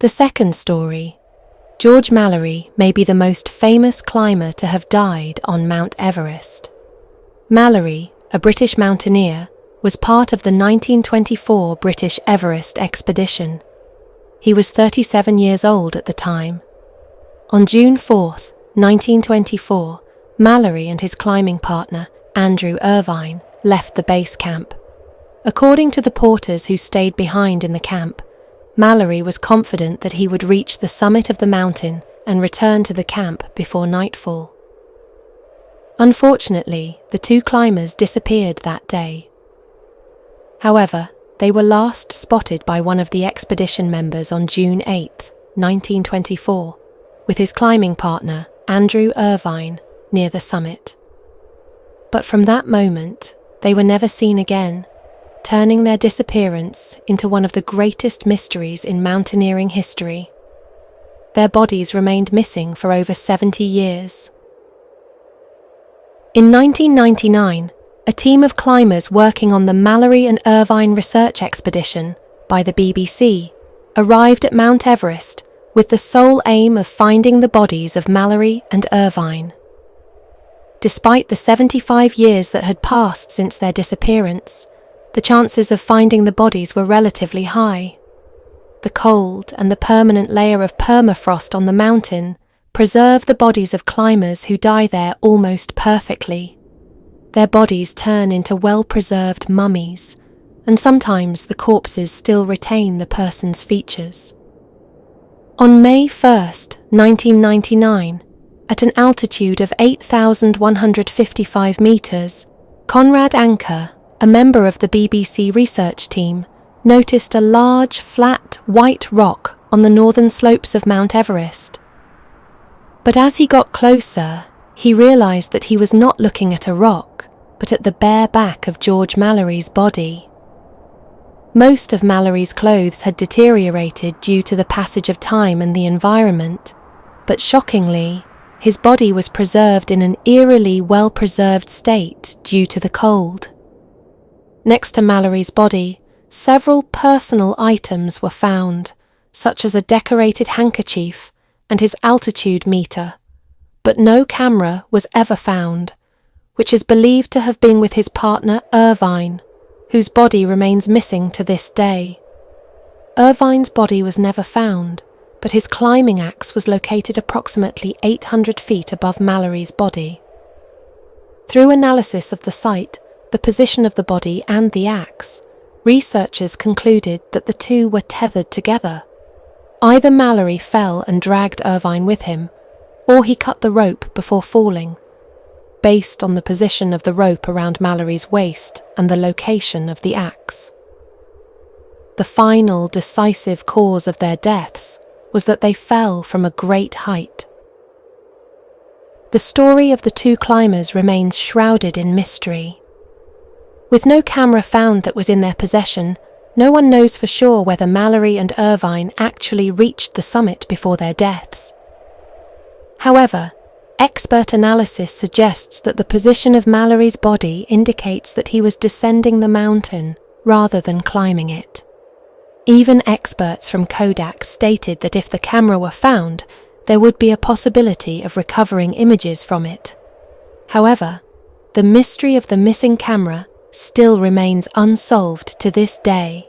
The second story. George Mallory may be the most famous climber to have died on Mount Everest. Mallory, a British mountaineer, was part of the 1924 British Everest expedition. He was 37 years old at the time. On June 4, 1924, Mallory and his climbing partner, Andrew Irvine, left the base camp. According to the porters who stayed behind in the camp, Mallory was confident that he would reach the summit of the mountain and return to the camp before nightfall. Unfortunately, the two climbers disappeared that day. However, they were last spotted by one of the expedition members on June 8, 1924, with his climbing partner, Andrew Irvine, near the summit. But from that moment, they were never seen again, turning their disappearance into one of the greatest mysteries in mountaineering history. Their bodies remained missing for over 70 years. In 1999, a team of climbers working on the Mallory and Irvine research expedition by the BBC arrived at Mount Everest with the sole aim of finding the bodies of Mallory and Irvine. Despite the 75 years that had passed since their disappearance, the chances of finding the bodies were relatively high. The cold and the permanent layer of permafrost on the mountain preserve the bodies of climbers who die there almost perfectly. Their bodies turn into well-preserved mummies, and sometimes the corpses still retain the person's features. On May 1, 1999, at an altitude of 8,155 meters, Conrad Anker, a member of the BBC research team, noticed a large, flat, white rock on the northern slopes of Mount Everest. But as he got closer, he realized that he was not looking at a rock, but at the bare back of George Mallory's body. Most of Mallory's clothes had deteriorated due to the passage of time and the environment, but shockingly, his body was preserved in an eerily well-preserved state due to the cold. Next to Mallory's body, several personal items were found, such as a decorated handkerchief and his altitude meter, but no camera was ever found, which is believed to have been with his partner Irvine, whose body remains missing to this day. Irvine's body was never found, but his climbing axe was located approximately 800 feet above Mallory's body. Through analysis of the site, the position of the body and the axe, researchers concluded that the two were tethered together. Either Mallory fell and dragged Irvine with him, or he cut the rope before falling, based on the position of the rope around Mallory's waist and the location of the axe. The final decisive cause of their deaths was that they fell from a great height. The story of the two climbers remains shrouded in mystery. With no camera found that was in their possession, no one knows for sure whether Mallory and Irvine actually reached the summit before their deaths. However, expert analysis suggests that the position of Mallory's body indicates that he was descending the mountain rather than climbing it. Even experts from Kodak stated that if the camera were found, there would be a possibility of recovering images from it. However, the mystery of the missing camera still remains unsolved to this day.